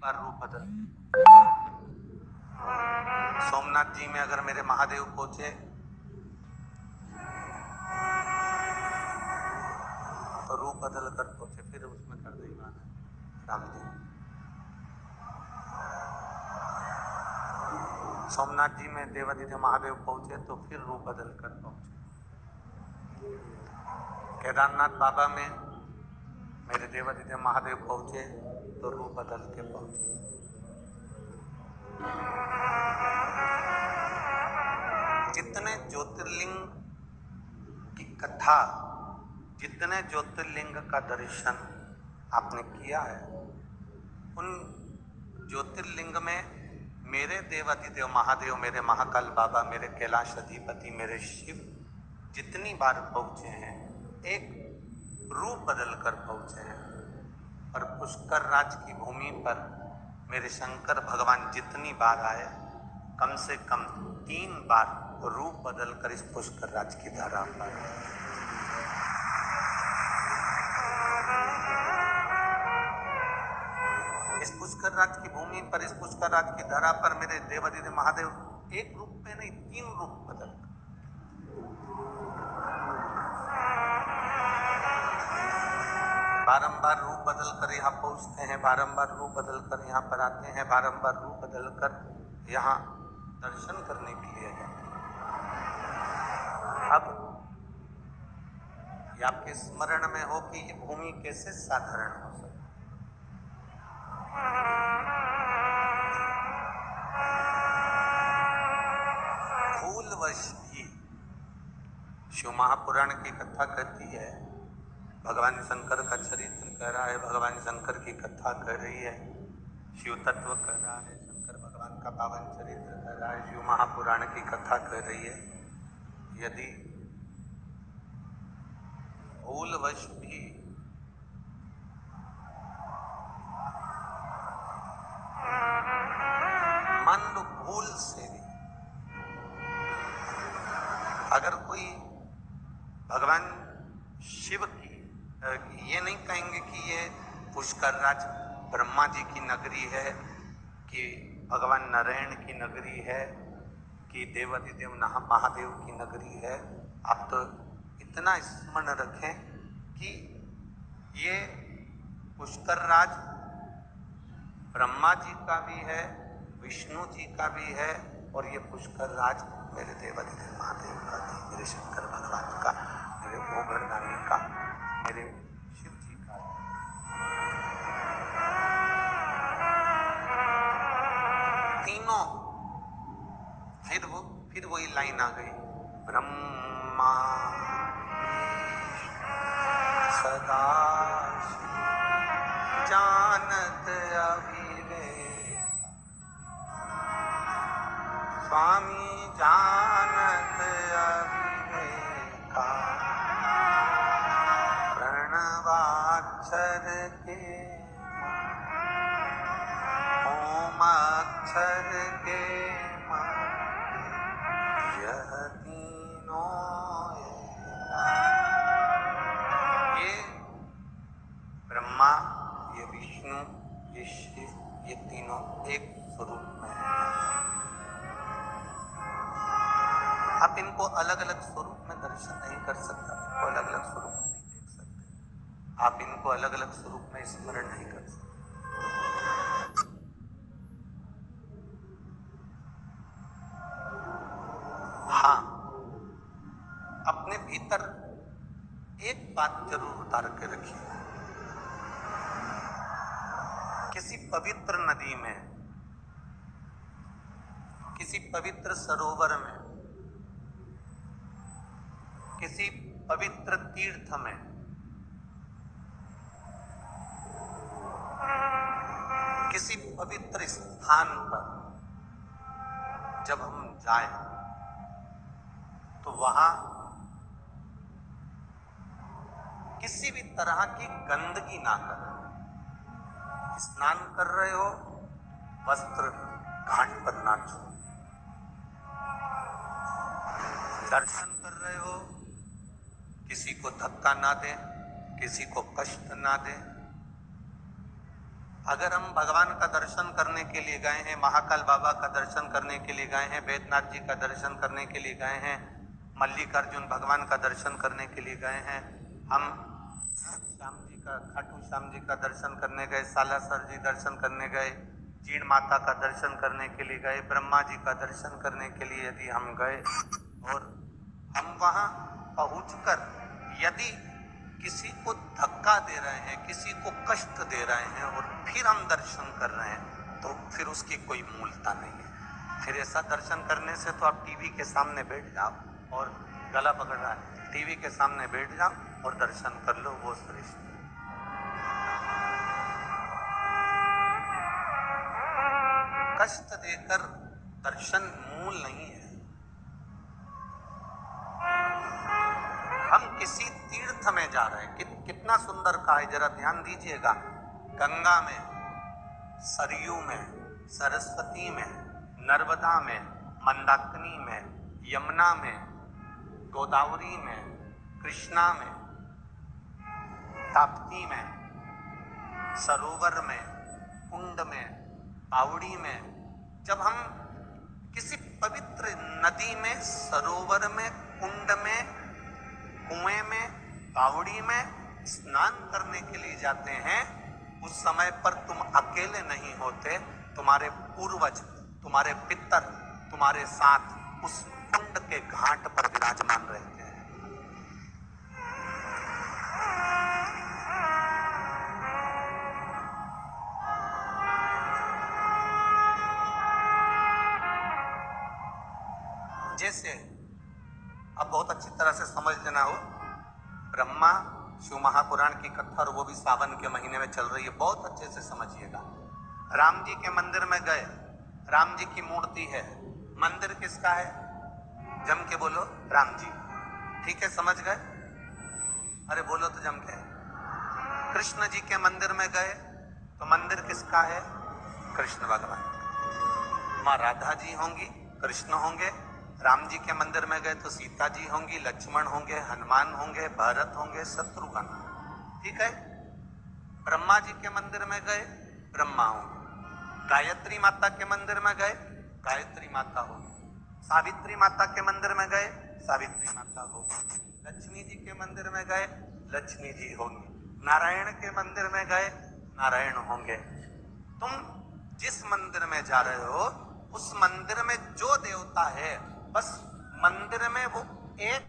बार रूप बदल। सोमनाथ जी में अगर मेरे महादेव पहुंचे तो रूप बदल कर पहुंचे, फिर उसमें कर दी बात रामदेव। सोमनाथ जी में देवादिदेव महादेव पहुंचे तो फिर रूप बदल कर पहुंचे। केदारनाथ बाबा में मेरे देवादिदेव महादेव पहुंचे तो रूप बदल के पहुंचे। जितने ज्योतिर्लिंग की कथा, जितने ज्योतिर्लिंग का दर्शन आपने किया है, उन ज्योतिर्लिंग में मेरे देवादिदेव महादेव, मेरे महाकाल बाबा, मेरे कैलाश अधिपति, मेरे शिव जितनी बार पहुंचे हैं, एक रूप बदल कर पहुंचे हैं। और पुष्कर राज की भूमि पर मेरे शंकर भगवान जितनी बार आए, कम से कम 3 बार रूप बदल कर इस पुष्कर राज की धरा पर। इस पुष्कर राज की भूमि पर, इस पुष्कर राज की धरा पर मेरे देवादिदेव महादेव एक रूप में नहीं 3 रूप बदल कर, बारंबार रूप बदल कर यहाँ पहुंचते हैं, बारंबार रूप बदल कर यहाँ पर आते हैं, बारंबार रूप बदल कर यहाँ दर्शन करने के लिए जाते हैं। अब ये आपके स्मरण में हो कि ये भूमि कैसे साधारण हो सकती। भूलवश भी शिव महापुराण की कथा कहती है, भगवान शंकर का चरित्र कह रहा है, भगवान शंकर की कथा कह रही है, शिव तत्व कह रहा है, शंकर भगवान का पावन चरित्र कह रहा है, शिव महापुराण की कथा कह रही है। यदि भूलवश भी मन भूल से भी अगर कोई भगवान शिव की, ये नहीं कहेंगे कि ये पुष्कर राज ब्रह्मा जी की नगरी है, कि भगवान नारायण की नगरी है, कि देवादिदेव महादेव की नगरी है। आप तो इतना स्मरण रखें कि ये पुष्कर राज ब्रह्मा जी का भी है, विष्णु जी का भी है, और ये पुष्कर राज मेरे देवादिदेव महादेव का भी, मेरे शंकर भगवान का, मेरे गोवर्धन का, मेरे शिव जी का। तीनों फिर वही लाइन आ गई, ब्रह्मा सदा जानत अविवेक, स्वामी जानत अविवेका, प्रणवाक्षर के ओम अक्षर के यह तीनों, ये ब्रह्मा, ये विष्णु, ये शिव, ये तीनों एक स्वरूप में है। आप इनको अलग अलग स्वरूप में दर्शन नहीं कर सकते, इनको अलग अलग स्वरूप में नहीं देख सकते, आप इनको अलग अलग स्वरूप में स्मरण नहीं कर सकते। हाँ, अपने भीतर एक बात जरूर उतार के रखिए, किसी पवित्र नदी में, किसी पवित्र सरोवर में, किसी पवित्र तीर्थ में किसी पवित्र स्थान पर जब हम जाएं तो वहां किसी भी तरह की गंदगी ना करें। स्नान कर रहे हो, वस्त्र घाट पर ना छो। दर्शन कर रहे हो, किसी को धक्का ना दें, किसी को कष्ट ना दें। अगर हम भगवान का दर्शन करने के लिए गए हैं, महाकाल बाबा का दर्शन करने के लिए गए हैं, बैद्यनाथ जी का दर्शन करने के लिए गए हैं, मल्लिकार्जुन भगवान का दर्शन करने के लिए गए हैं, हम श्याम जी का, खाटू श्याम जी का दर्शन करने गए, सालासर जी दर्शन करने गए, जीण माता का दर्शन करने के लिए गए, ब्रह्मा जी का दर्शन करने के लिए यदि हम गए और हम वहां पहुंचकर यदि किसी को धक्का दे रहे हैं, किसी को कष्ट दे रहे हैं और फिर हम दर्शन कर रहे हैं, तो फिर उसकी कोई मूलता नहीं है। फिर ऐसा दर्शन करने से तो आप टीवी के सामने बैठ जाओ, और गला पकड़ रहा है, टीवी के सामने बैठ जाओ और दर्शन कर लो, वो श्रेष्ठ। कष्ट देकर दर्शन मूल नहीं है। हम किसी तीर्थ में जा रहे हैं, कितना सुंदर कहा है, जरा ध्यान दीजिएगा। गंगा में, सरयू में, सरस्वती में, नर्मदा में, मंदाकिनी में, यमुना में, गोदावरी में, कृष्णा में, ताप्ती में, सरोवर में, कुंड में, बावड़ी में, जब हम किसी पवित्र नदी में, सरोवर में, कुंड में, कुएं में, बावड़ी में स्नान करने के लिए जाते हैं, उस समय पर तुम अकेले नहीं होते, तुम्हारे पूर्वज, तुम्हारे पितर तुम्हारे साथ उस कुंड के घाट पर विराजमान रहते हैं। जैसे अब बहुत अच्छी तरह से समझ लेना हो, ब्रह्मा शिव महापुराण की कथा, और वो भी सावन के महीने में चल रही है, बहुत अच्छे से समझिएगा। राम जी के मंदिर में गए, राम जी की मूर्ति है, मंदिर किसका है? जम के बोलो, राम जी। ठीक है, समझ गए? अरे बोलो तो जम के। कृष्ण जी के मंदिर में गए तो मंदिर किसका है? कृष्ण भगवान। माँ राधा जी होंगी, कृष्ण होंगे। राम जी के मंदिर में गए तो सीता जी होंगी, लक्ष्मण होंगे, हनुमान होंगे, भरत होंगे, शत्रुघ्न। ठीक है। ब्रह्मा जी के मंदिर में गए, ब्रह्मा होंगे। गायत्री माता के मंदिर में गए, गायत्री माता होगी। सावित्री माता के मंदिर में गए, सावित्री माता होगी। लक्ष्मी जी के मंदिर में गए, लक्ष्मी जी होंगी। नारायण के मंदिर में गए, नारायण होंगे। तुम जिस मंदिर में जा रहे हो, उस मंदिर में जो देवता है, बस मंदिर में वो एक